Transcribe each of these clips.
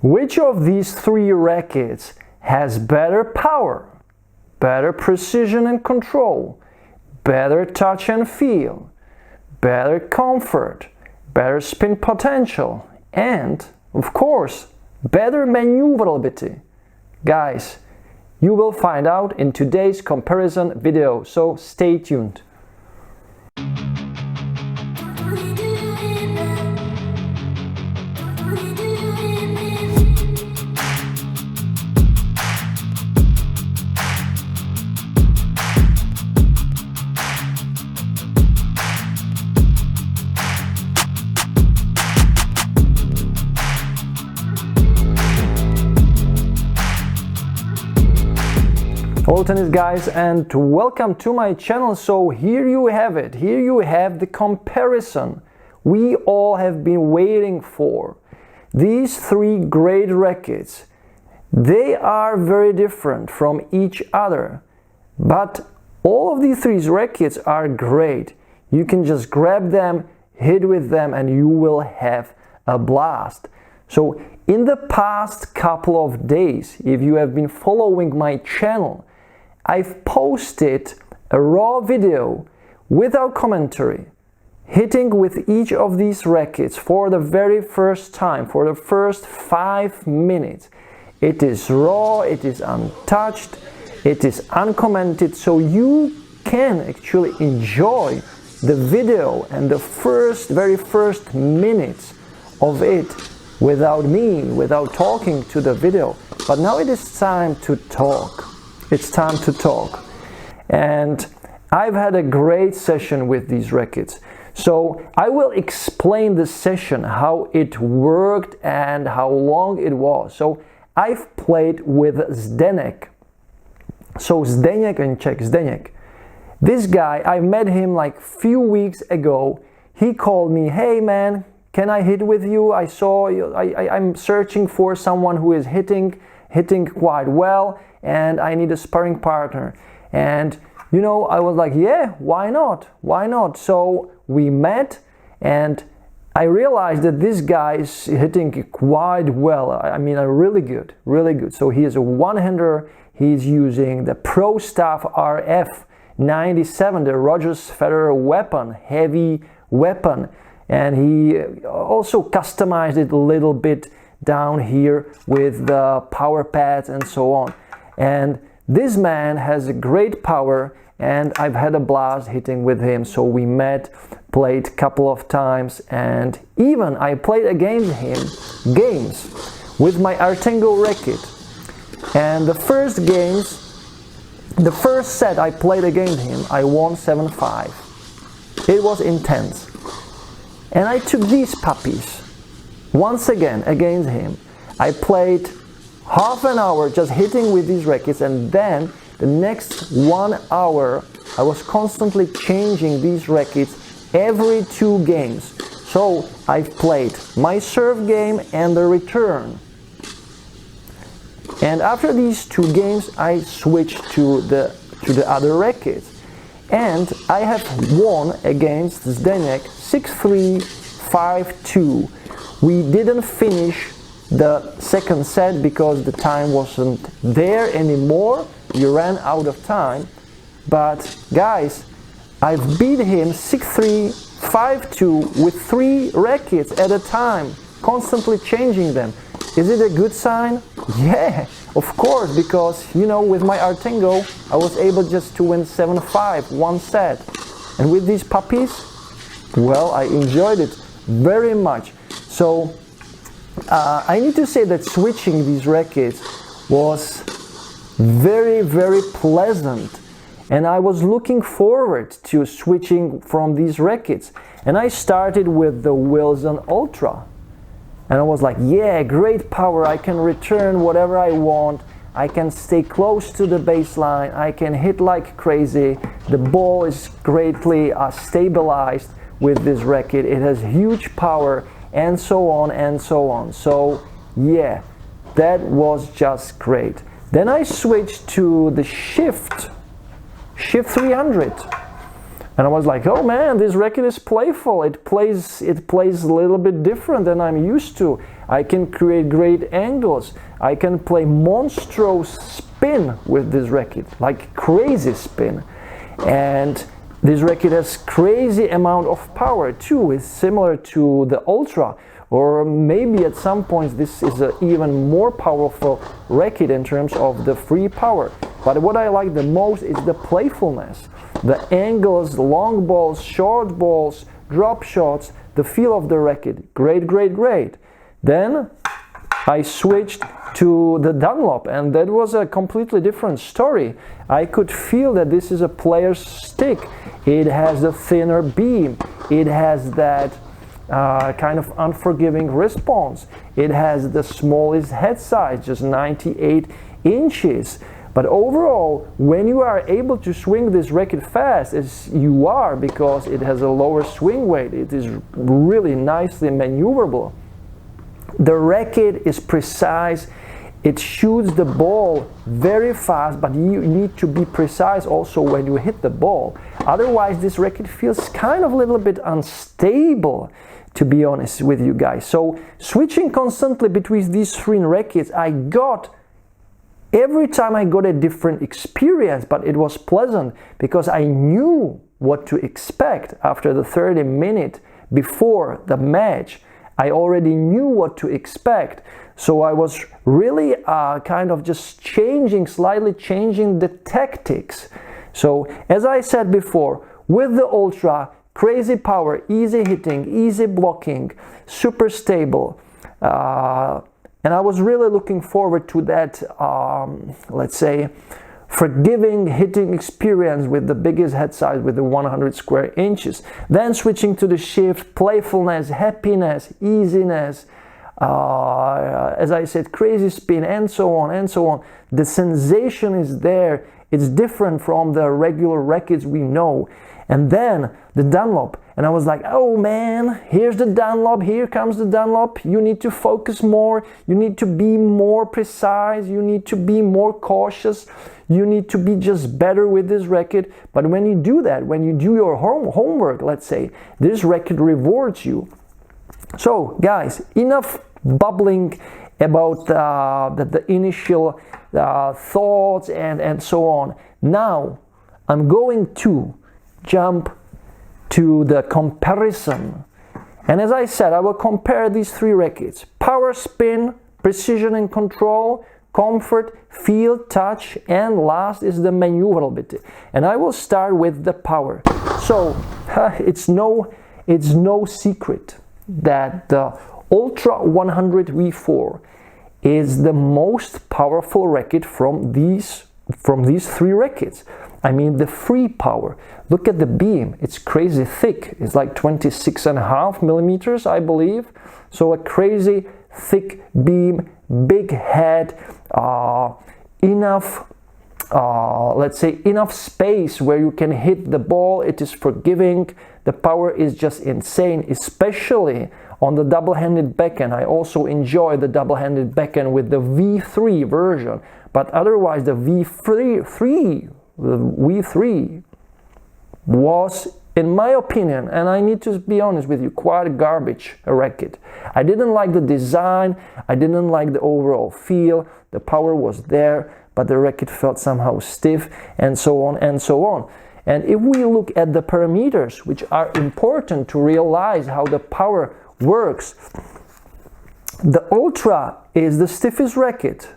Which of these three rackets has better power, better precision and control, better touch and feel, better comfort, better spin potential, and, of course, better maneuverability? Guys, you will find out in today's comparison video, so stay tuned. Hello tennis guys, and welcome to my channel. So here you have it, here you have the comparison we all have been waiting for. These three great rackets, they are very different from each other, but all of these three rackets are great. You can just grab them, hit with them, and you will have a blast. So in the past couple of days, if you have been following my channel, I've posted a raw video without commentary, hitting with each of these rackets for the very first time, for the first 5 minutes. It is raw, it is untouched, it is uncommented, so you can actually enjoy the video and the very first minutes of it without me, without talking to the video. But now it is time to talk. It's time to talk. And I've had a great session with these rackets. So I will explain the session, how it worked and how long it was. So I've played with Zdeněk. So Zdeněk, and check Zdeněk. This guy, I met him like few weeks ago. He called me, hey man, can I hit with you? I saw you, I'm searching for someone who is hitting quite well, and I need a sparring partner. And you know, I was like, yeah, why not? Why not? So we met, and I realized that this guy is hitting quite well. I mean, really good, really good. So he is a one-hander. He's using the Pro Staff RF97, the Roger Federer weapon, heavy weapon. And he also customized it a little bit down here with the power pads and so on. And this man has a great power, and I've had a blast hitting with him. So we met, played a couple of times, and even I played against him games with my Artengo racket. And the first set I played against him, I won 7-5. It was intense. And I took these puppies once again against him. I played half an hour just hitting with these rackets, and then the next 1 hour I was constantly changing these rackets every 2 games. So I've played my serve game and the return. And after these 2 games I switched to the other rackets. And I have won against Zdeněk 6-3, 5-2. We didn't finish the second set because the time wasn't there anymore. We ran out of time. But guys, I've beat him 6-3, 5-2 with 3 rackets at a time, constantly changing them. Is it a good sign? Yeah, of course, because you know, with my Artengo I was able just to win 7-5 one set. And with these puppies, well, I enjoyed it very much. So I need to say that switching these rackets was very, very pleasant, and I was looking forward to switching from these rackets. And I started with the Wilson Ultra, and I was like, yeah, great power, I can return whatever I want, I can stay close to the baseline, I can hit like crazy, the ball is greatly stabilized with this racket, it has huge power, and so on and so on. So yeah, that was just great. Then I switched to the Shift 300. And I was like, oh man, this racket is playful. It plays a little bit different than I'm used to. I can create great angles. I can play monstrous spin with this racket, like crazy spin. And this racket has crazy amount of power too. It's similar to the Ultra, or maybe at some points this is an even more powerful racket in terms of the free power. But what I like the most is the playfulness. The angles, long balls, short balls, drop shots, the feel of the racket. Great, great, great. Then I switched to the Dunlop, and that was a completely different story. I could feel that this is a player's stick. It has a thinner beam. It has that kind of unforgiving response. It has the smallest head size, just 98 inches. But overall, when you are able to swing this racket fast, as you are, because it has a lower swing weight, it is really nicely maneuverable. The racket is precise. It shoots the ball very fast, but you need to be precise also when you hit the ball. Otherwise, this racket feels kind of a little bit unstable, to be honest with you guys. So switching constantly between these three rackets, every time I got a different experience, but it was pleasant because I knew what to expect after the 30 minutes before the match. I already knew what to expect. So I was really kind of just slightly changing the tactics. So as I said before, with the Ultra, crazy power, easy hitting, easy blocking, super stable. And I was really looking forward to that, let's say, forgiving hitting experience with the biggest head size with the 100 square inches. Then switching to the shift, playfulness, happiness, easiness, as I said, crazy spin, and so on and so on. The sensation is there. It's different from the regular rackets we know. And then the Dunlop, and I was like, oh man, here's the Dunlop, here comes the Dunlop. You need to focus more, you need to be more precise, you need to be more cautious, you need to be just better with this racket. But when you do that, when you do your homework, let's say, this racket rewards you. So guys, enough bubbling about the initial thoughts and so on. Now I'm going to jump to the comparison. And as I said, I will compare these three rackets: power, spin, precision and control, comfort, feel, touch, and last is the Manooovrlbity. And I will start with the power. So it's no secret that the Ultra 100 V4 is the most powerful racket from these three rackets. I mean, the free power. Look at the beam. It's crazy thick. It's like 26.5 millimeters, I believe. So a crazy thick beam, big head, enough, let's say, enough space where you can hit the ball. It is forgiving. The power is just insane, especially on the double-handed backhand. I also enjoy the double-handed backhand with the V3 version. But otherwise, the V3 was, in my opinion, and I need to be honest with you, quite a garbage racket. I didn't like the design, I didn't like the overall feel, the power was there, but the racket felt somehow stiff, and so on and so on. And if we look at the parameters, which are important to realize how the power works, the Ultra is the stiffest racket.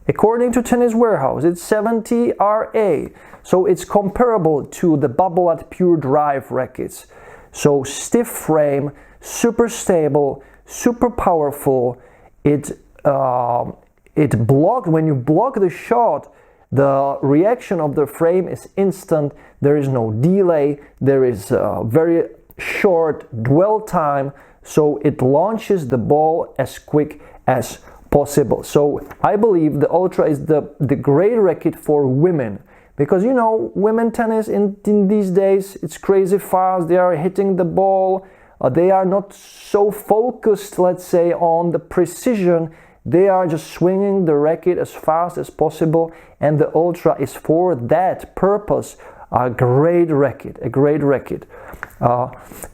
According to Tennis Warehouse, it's 70 RA, so it's comparable to the Babolat Pure Drive rackets. So stiff frame, super stable, super powerful. It blocked, when you block the shot, the reaction of the frame is instant. There is no delay. There is a very short dwell time, so it launches the ball as quick as possible. So I believe the Ultra is the great racket for women, because you know, women tennis in these days, it's crazy fast. They are hitting the ball, they are not so focused, let's say, on the precision. They are just swinging the racket as fast as possible, and the Ultra is for that purpose. A great racket, a great racket.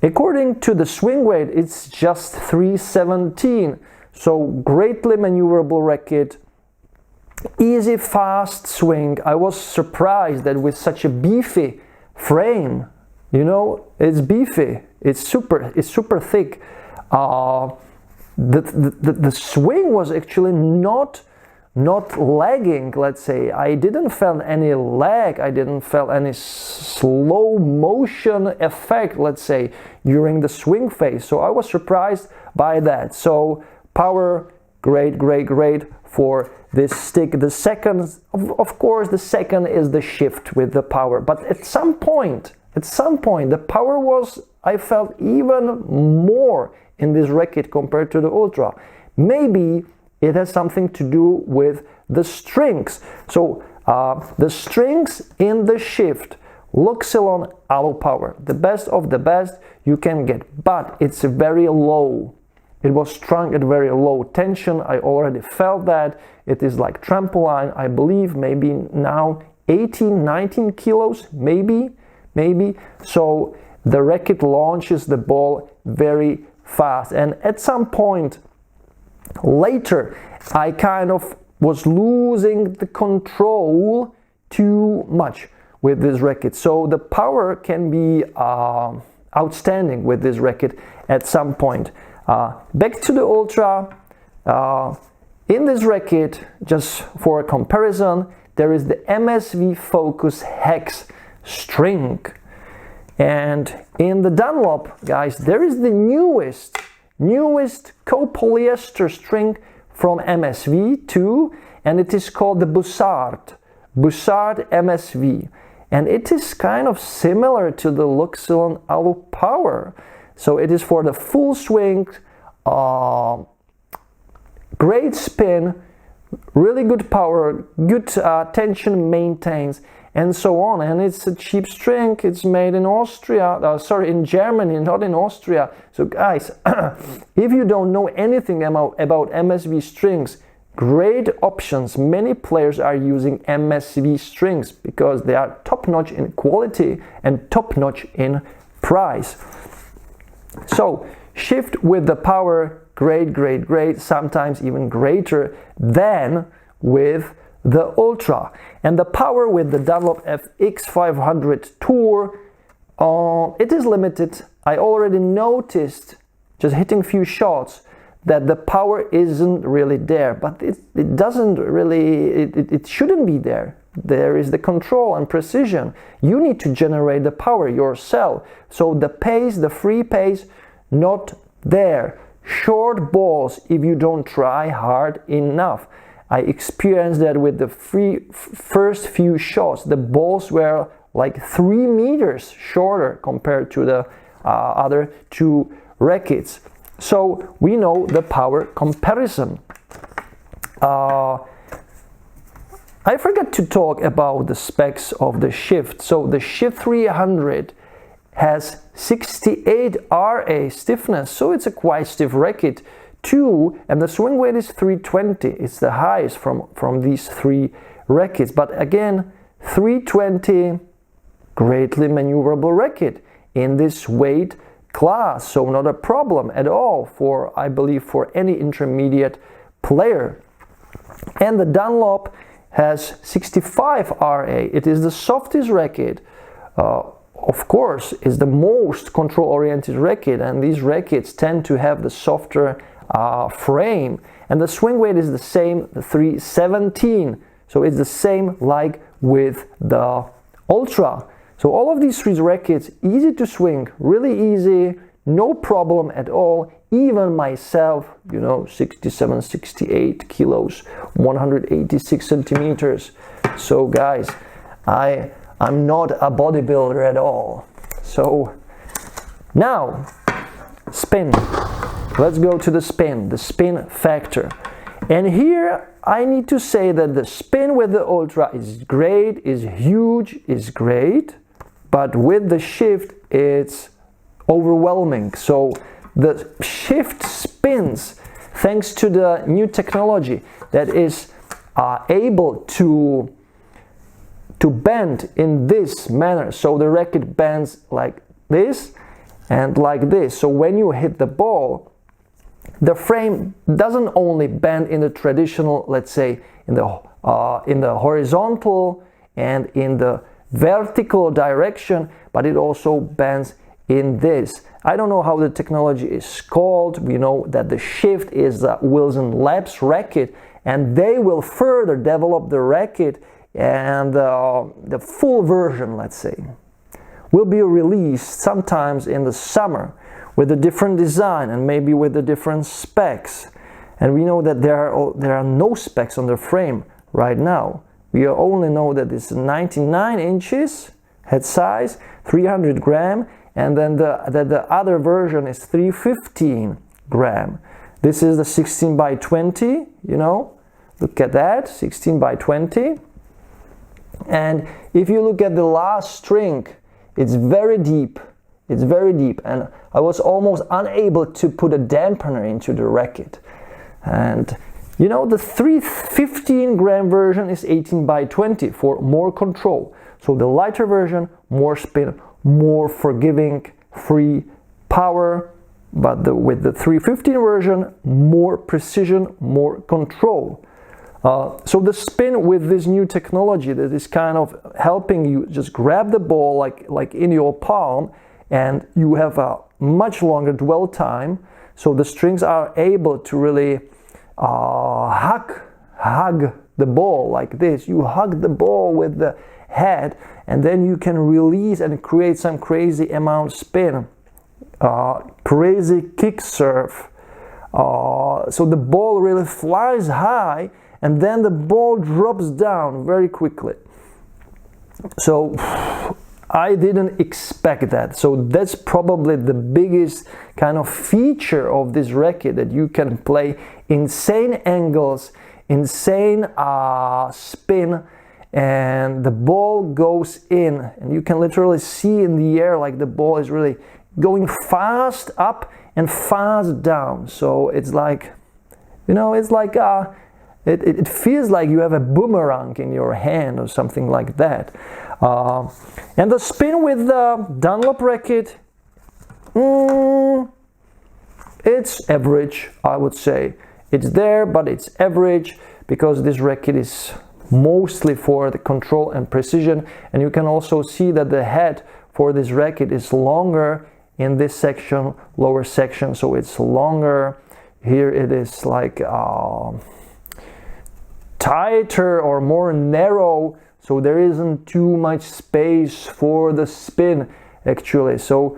According to the swing weight, it's just 317. So greatly maneuverable racket, easy, fast swing. I was surprised that with such a beefy frame, you know, it's beefy, it's super thick. The swing was actually not lagging, let's say. I didn't feel any lag, I didn't feel any slow motion effect, let's say, during the swing phase. So I was surprised by that. So power, great for this stick. The second, of course, the second is the shift with the power. But at some point, the power was, I felt, even more in this racket compared to the Ultra. Maybe it has something to do with the strings. So the strings in the shift, Luxilon Alu Power, the best of the best you can get, but it's very low. It was strung at very low tension. I already felt that. It is like trampoline, I believe, maybe now 18, 19 kilos, maybe. So the racket launches the ball very fast. And at some point later, I kind of was losing the control too much with this racket. So the power can be outstanding with this racket at some point. Back to the Ultra. In this racket, just for a comparison, there is the MSV Focus Hex string. And in the Dunlop, guys, there is the newest copolyester string from MSV too, and it is called the Bussard MSV. And it is kind of similar to the Luxilon Alu Power. So it is for the full swing, great spin, really good power, good tension maintains, and so on. And it's a cheap string. It's made in Austria, in Germany, not in Austria. So guys, if you don't know anything about MSV strings, great options. Many players are using MSV strings because they are top-notch in quality and top-notch in price. So shift with the power, great, sometimes even greater than with the Ultra. And the power with the Dunlop FX500 Tour, it is limited. I already noticed, just hitting few shots, that the power isn't really there, but it doesn't really, it shouldn't be there. There is the control and precision. You need to generate the power yourself. So the pace, the free pace, not there. Short balls if you don't try hard enough. I experienced that with the first few shots. The balls were like 3 meters shorter compared to the other two rackets. So we know the power comparison. I forgot to talk about the specs of the shift. So the Shift 300 has 68 RA stiffness, so it's a quite stiff racket too, and the swing weight is 320. It's the highest from these three rackets. But again, 320, greatly maneuverable racket in this weight class, so not a problem at all for, I believe, for any intermediate player. And the Dunlop has 65 RA. It is the softest racket. Of course, is the most control-oriented racket, and these rackets tend to have the softer frame. And the swing weight is the same, the 317. So it's the same like with the Ultra. So all of these three rackets, easy to swing, really easy, no problem at all. Even myself, 67, 68 kilos, 186 centimeters. So guys, I'm not a bodybuilder at all. So now, spin. Let's go to the spin factor. And here I need to say that the spin with the Ultra is great, is huge, is great, but with the shift it's overwhelming. So the shift spins thanks to the new technology that is able to to bend in this manner. So the racket bends like this and like this. So when you hit the ball, the frame doesn't only bend in the traditional, let's say, in the horizontal and in the vertical direction, but it also bends in this. I don't know how the technology is called. We know that the shift is Wilson Labs Racket, and they will further develop the racket, and the full version, let's say, will be released sometimes in the summer with a different design and maybe with the different specs. And we know that there are no specs on the frame right now. We only know that it's 99 inches head size, 300 gram, and then the other version is 315 gram. This is the 16 by 20, you know, look at that, 16 by 20. And if you look at the last string, it's very deep. It's very deep, and I was almost unable to put a dampener into the racket. And you know, the 315 gram version is 18 by 20 for more control. So the lighter version, more spin, more forgiving, free power, but with the 315 version, more precision, more control. So the spin with this new technology that is kind of helping you just grab the ball like in your palm, and you have a much longer dwell time. So the strings are able to really hug the ball like this. You hug the ball with the head, and then you can release and create some crazy amount spin, crazy kick serve. So the ball really flies high, and then the ball drops down very quickly. So I didn't expect that. So that's probably the biggest kind of feature of this racket, that you can play insane angles, insane spin, and the ball goes in, and you can literally see in the air like the ball is really going fast up and fast down. So it's like, you know, it's like it feels like you have a boomerang in your hand or something like that. And the spin with the Dunlop racket, it's average, I would say. It's there, but it's average, because this racket is mostly for the control and precision. And you can also see that the head for this racket is longer in this section, lower section, so it's longer. Here it is like tighter or more narrow, so there isn't too much space for the spin actually. So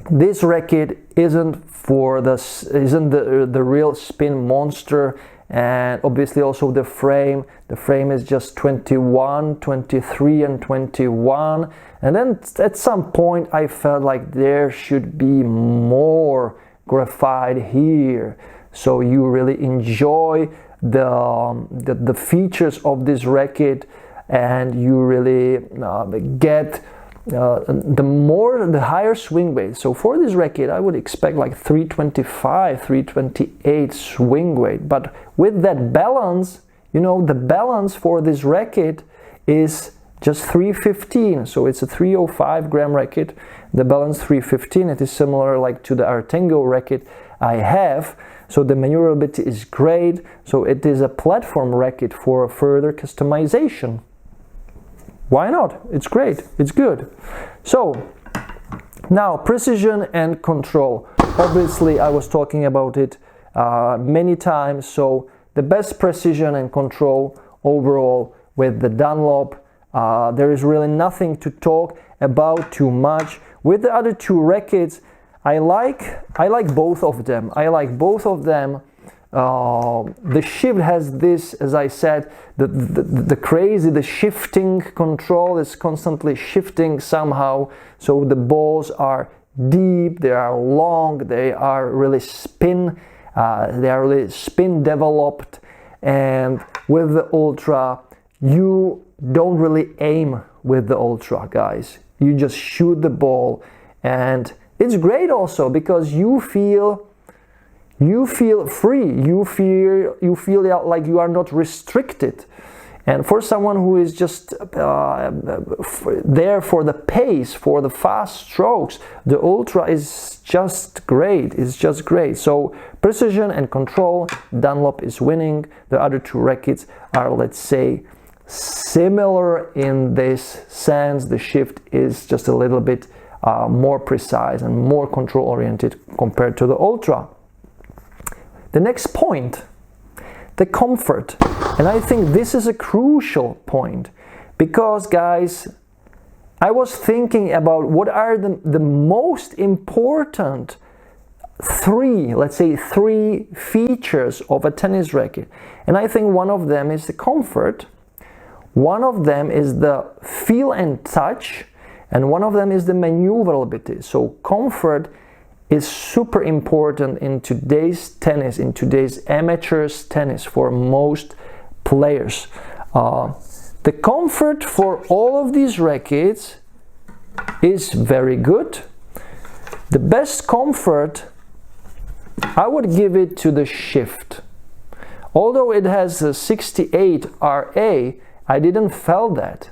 this racket isn't the real spin monster. And obviously also the frame is just 21, 23 and 21. And then at some point I felt like there should be more graphite here, so you really enjoy the features of this racket, and you really get the higher swing weight. So for this racket I would expect like 325, 328 swing weight, but with that balance, you know, the balance for this racket is just 315, so it's a 305 gram racket. The balance 315, it is similar like to the Artengo racket I have. So the maneuverability is great, so it is a platform racket for further customization. Why not? It's great, it's good. So now precision and control. Obviously I was talking about it many times. So the best precision and control overall with the Dunlop. There is really nothing to talk about too much. With the other two rackets, I like both of them. The shift has this, as I said, the shifting control is constantly shifting somehow. So the balls are deep, they are long, they are really spin developed. And with the Ultra, you don't really aim with the Ultra, guys. You just shoot the ball, and it's great also because you feel free. You feel like you are not restricted, And for someone who is just there for the pace, for the fast strokes, the Ultra is just great. It's just great. So precision and control, Dunlop is winning. The other two rackets are, let's say, similar in this sense. The shift is just a little bit more precise and more control oriented compared to the Ultra. The next point, the comfort. And I think this is a crucial point because, guys, I was thinking about what are the most important let's say three features of a tennis racket. And I think one of them is the comfort, one of them is the feel and touch, and one of them is the maneuverability. So comfort is super important in today's tennis, in today's amateurs tennis for most players. The comfort for all of these rackets is very good. The best comfort, I would give it to the shift. Although it has a 68 RA, I didn't feel that.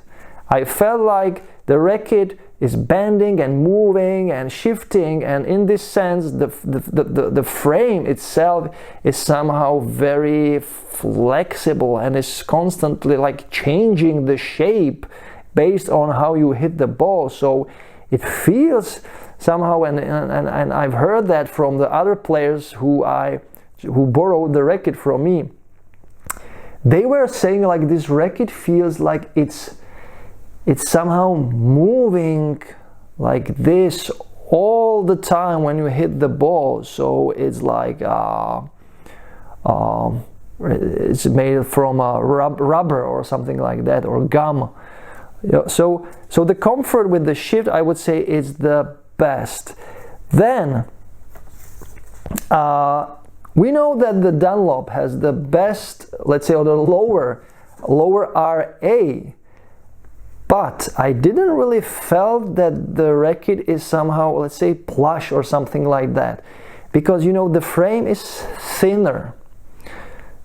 I felt like the racket is bending and moving and shifting, and in this sense the frame itself is somehow very flexible and is constantly like changing the shape based on how you hit the ball. So it feels somehow, and I've heard that from the other players who borrowed the racket from me. They were saying like this racket feels like it's somehow moving like this all the time when you hit the ball. So it's like it's made from rubber or something like that, or gum. So the comfort with the shift, I would say, is the best. Then we know that the Dunlop has the best, let's say, or the lower RA. But I didn't really felt that the racket is somehow, let's say, plush or something like that, because the frame is thinner,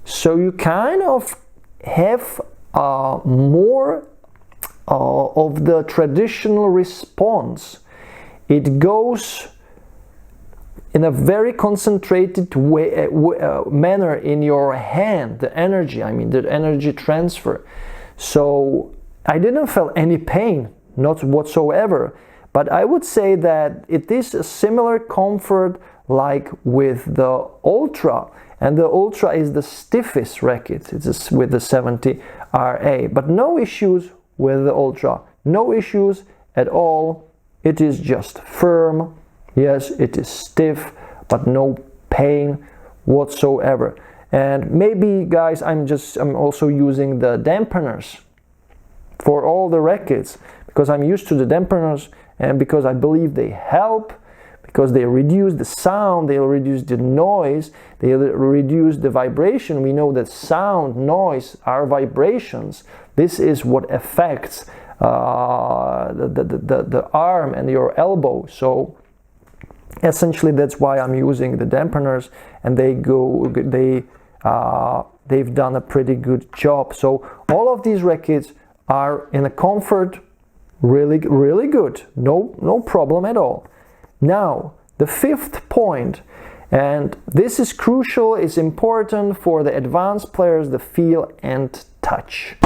so you kind of have more of the traditional response. It goes in a very concentrated way, manner in your hand, the energy transfer. So I didn't feel any pain, not whatsoever. But I would say that it is a similar comfort like with the Ultra. And the Ultra is the stiffest racket. It's with the 70 RA. But no issues with the Ultra. No issues at all. It is just firm. Yes, it is stiff, but no pain whatsoever. And maybe, guys, I'm also using the dampeners for all the rackets, because I'm used to the dampeners and because I believe they help, because they reduce the sound, they reduce the noise, they reduce the vibration. We know that sound, noise are vibrations. This is what affects the arm and your elbow. So essentially that's why I'm using the dampeners, and they've done a pretty good job. So all of these rackets are in a comfort really good, no problem at all. Now the fifth point, and this is crucial, is important for the advanced players, the feel and touch.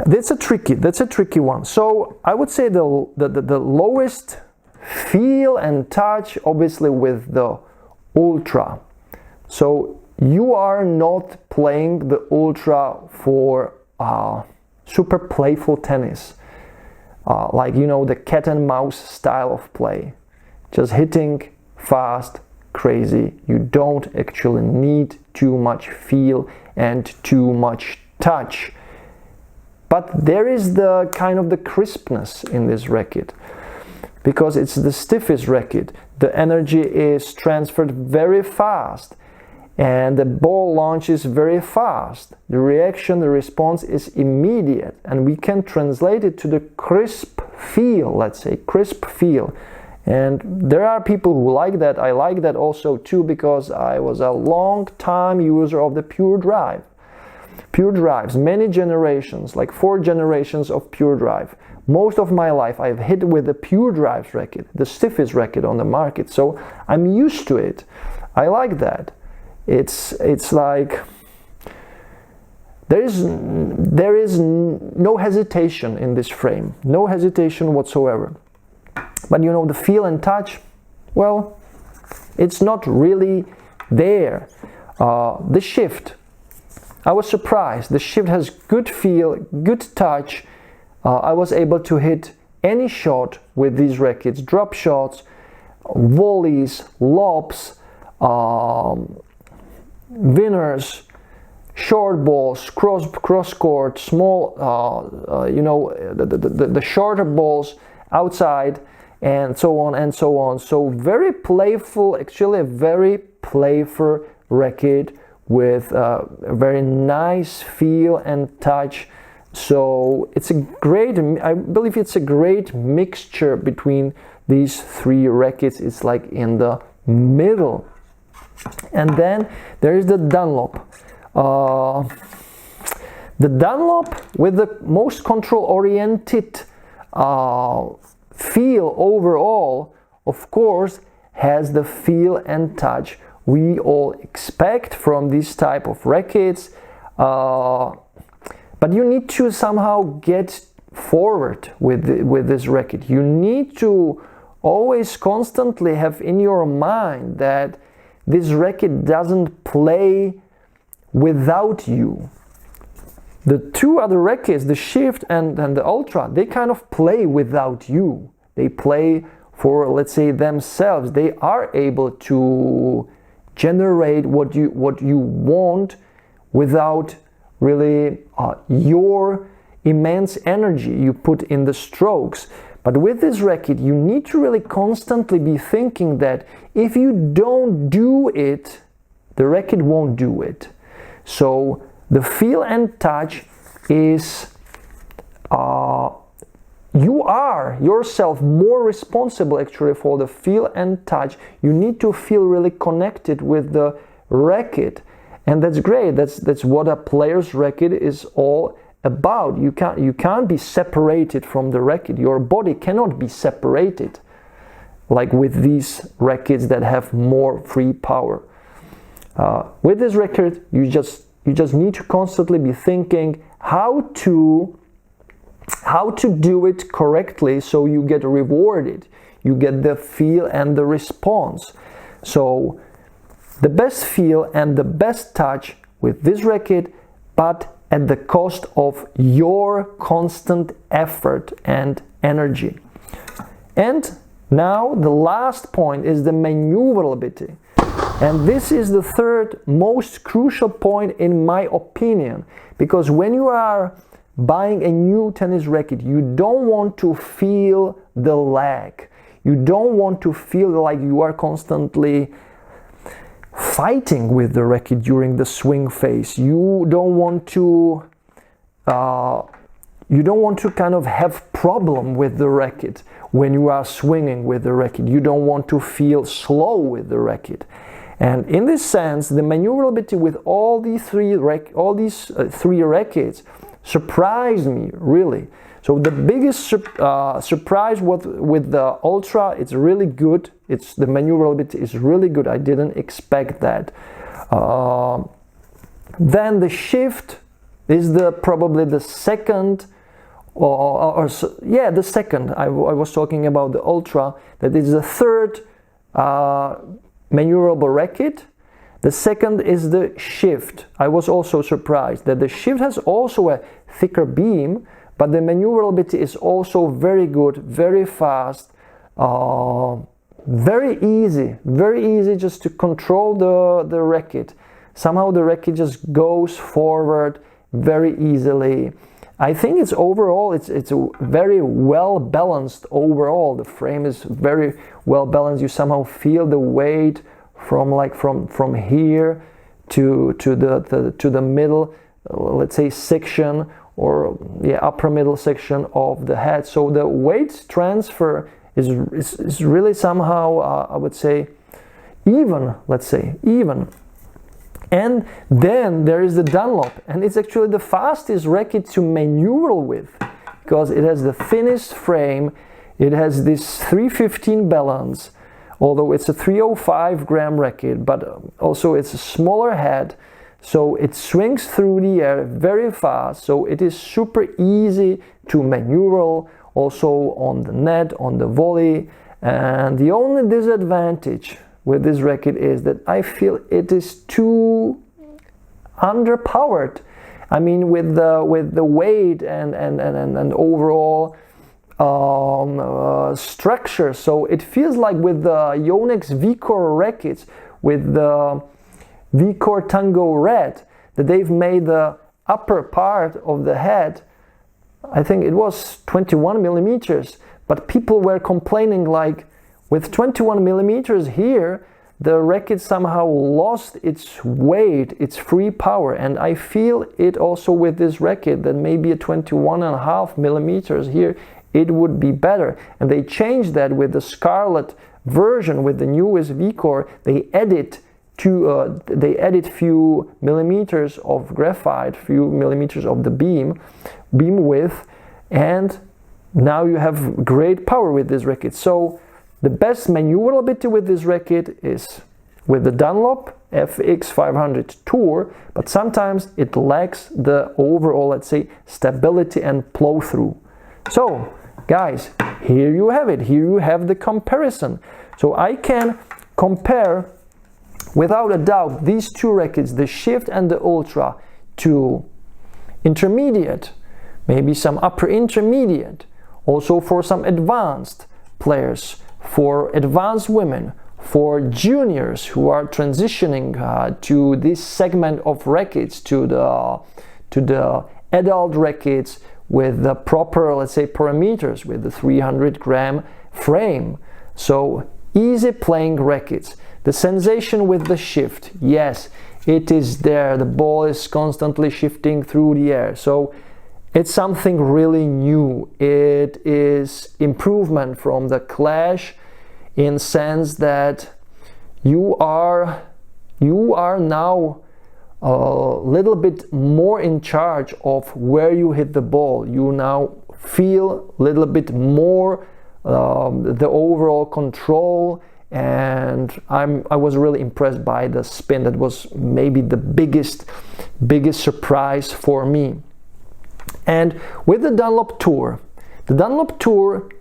That's a tricky one. So I would say the lowest feel and touch, obviously, with the Ultra. So you are not playing the Ultra for super playful tennis, like the cat and mouse style of play, just hitting fast, crazy. You don't actually need too much feel and too much touch. But there is the kind of the crispness in this racket, because it's the stiffest racket. The energy is transferred very fast, and the ball launches very fast. The reaction, the response is immediate, and we can translate it to the crisp feel, let's say, crisp feel. And there are people who like that. I like that also too, because I was a long time user of the Pure Drive. Pure Drives, many generations, like 4 generations of Pure Drive. Most of my life I've hit with the Pure Drive racket, the stiffest racket on the market. So I'm used to it. I like that. It's like there is no hesitation in this frame, no hesitation whatsoever. But you know, the feel and touch, well, it's not really there. The shift, I was surprised. The shift has good feel, good touch. I was able to hit any shot with these rackets, drop shots, volleys, lobs, winners, short balls, cross court, small, you know, the shorter balls outside, and so on and so on. So very playful, actually a very playful racket with a very nice feel and touch. So it's a great, I believe it's a great mixture between these 3 rackets. It's like in the middle. And then there is the Dunlop. The Dunlop with the most control-oriented feel overall, of course, has the feel and touch we all expect from this type of rackets. But you need to somehow get forward with this racket. You need to always constantly have in your mind that this racket doesn't play without you. The 2 other rackets, the Shift and the Ultra, they kind of play without you. They play for, let's say, themselves. They are able to generate what you want without really your immense energy you put in the strokes. But with this racket, you need to really constantly be thinking that if you don't do it, the racket won't do it. So the feel and touch is you are yourself more responsible actually for the feel and touch. You need to feel really connected with the racket, and that's great. That's what a player's racket is all about. You can't be separated from the racket. Your body cannot be separated like with these rackets that have more free power. With this racket, you just need to constantly be thinking how to do it correctly, so you get rewarded, you get the feel and the response. So the best feel and the best touch with this racket, but at the cost of your constant effort and energy. And now the last point is the maneuverability. And this is the 3rd most crucial point in my opinion, because when you are buying a new tennis racket, you don't want to feel the lag. You don't want to feel like you are constantly fighting with the racket during the swing phase. You don't want to kind of have problem with the racket when you are swinging with the racket. You don't want to feel slow with the racket. And in this sense, the maneuverability with all these 3 rackets surprised me really. So the biggest surprise with the Ultra, it's really good. The maneuverability is really good. I didn't expect that. Then the Shift is probably the second, the second. I was talking about the Ultra. That is the 3rd maneuverable racket. The second is the Shift. I was also surprised that the Shift has also a thicker beam, but the maneuverability is also very good, very fast, very easy just to control the racket. Somehow the racket just goes forward very easily. I think it's very well balanced overall. The frame is very well balanced. You somehow feel the weight from here to the middle, let's say, section, or upper middle section of the head. So the weight transfer is really somehow, I would say, even, let's say, even. And then there is the Dunlop, and it's actually the fastest racket to maneuver with, because it has the thinnest frame, it has this 315 balance, although it's a 305 gram racket, but also it's a smaller head, so it swings through the air very fast, so it is super easy to maneuver, also on the net, on the volley. And the only disadvantage with this racket is that I feel it is too underpowered. I mean, with the weight and overall structure. So it feels like with the Yonex V4 rackets, with the V4 Tango Red, that they've made the upper part of the head, I think it was 21 millimeters, but people were complaining like, with 21 millimeters here, the racket somehow lost its weight, its free power, and I feel it also with this racket that maybe a 21.5 millimeters here, it would be better. And they changed that with the Scarlet version, with the newest V-Core. They added few millimeters of graphite, few millimeters of the beam width, and now you have great power with this racket. So the best maneuverability with this racket is with the Dunlop FX500 Tour, but sometimes it lacks the overall, let's say, stability and flow through. So guys, here you have it. Here you have the comparison. So I can compare without a doubt these two rackets, the Shift and the Ultra, to intermediate, maybe some upper intermediate, also for some advanced players, for advanced women, for juniors who are transitioning to this segment of rackets, to the adult rackets with the proper, let's say, parameters, with the 300 gram frame. So easy playing rackets. The sensation with the Shift, yes, it is there. The ball is constantly shifting through the air. So it's something really new. It is improvement from the Clash, in sense that you are now a little bit more in charge of where you hit the ball. You now feel a little bit more the overall control, and I was really impressed by the spin. That was maybe the biggest surprise for me. And with the Dunlop Tour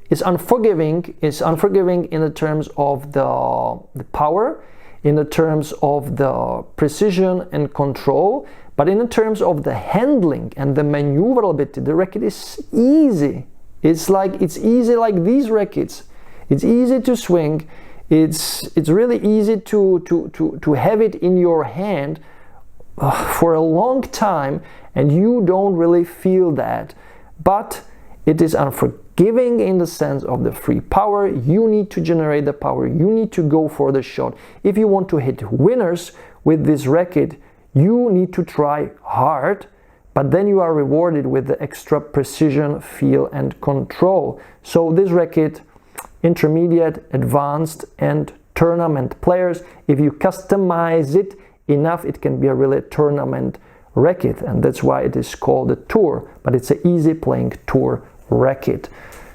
is unforgiving in the terms of the power, in the terms of the precision and control, but in the terms of the handling and the maneuverability, the racket is easy. It's easy like these rackets. It's easy to swing. It's really easy to have it in your hand for a long time, and you don't really feel that. But it is unforgiving in the sense of the free power. You need to generate the power. You need to go for the shot. If you want to hit winners with this racket, you need to try hard, but then you are rewarded with the extra precision, feel, and control. So this racket, intermediate, advanced, and tournament players, if you customize it enough, it can be a really tournament racket, and that's why it is called a Tour, but it's an easy playing Tour racket.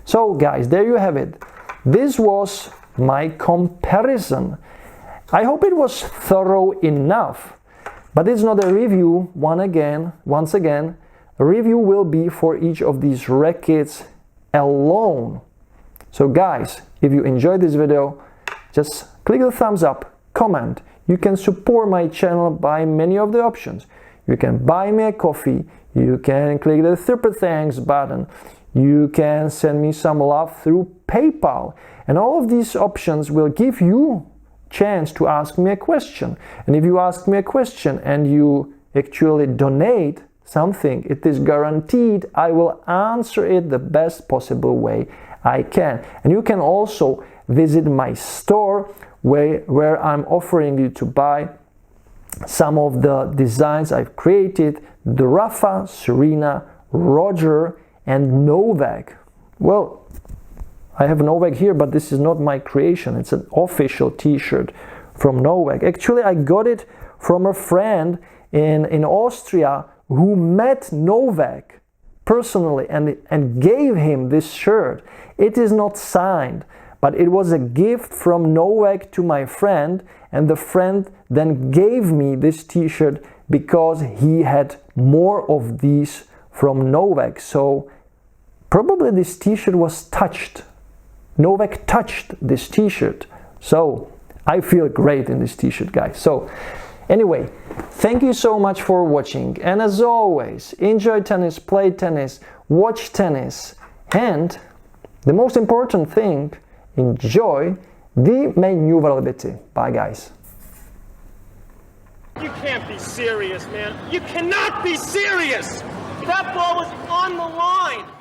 So guys, there you have it. This was my comparison. I hope it was thorough enough, but it's not a review. Once again, a review will be for each of these rackets alone. So guys, if you enjoyed this video, just click the thumbs up, comment. You can support my channel by many of the options. You can buy me a coffee, you can click the super thanks button, you can send me some love through PayPal, and all of these options will give you a chance to ask me a question. And if you ask me a question and you actually donate something, it is guaranteed I will answer it the best possible way I can. And you can also visit my store where I'm offering you to buy some of the designs I've created, the Rafa, Serena, Roger, and Novak. Well, I have Novak here, but this is not my creation. It's an official t-shirt from Novak. Actually, I got it from a friend in Austria who met Novak personally and gave him this shirt. It is not signed, but it was a gift from Novak to my friend, and the friend then gave me this t-shirt because he had more of these from Novak. So probably this t-shirt was touched. Novak touched this t-shirt. So I feel great in this t-shirt, guys. So anyway, thank you so much for watching. And as always, enjoy tennis, play tennis, watch tennis, and the most important thing, enjoy the Manooovrlbity. Bye, guys. You can't be serious, man. You cannot be serious! That ball was on the line!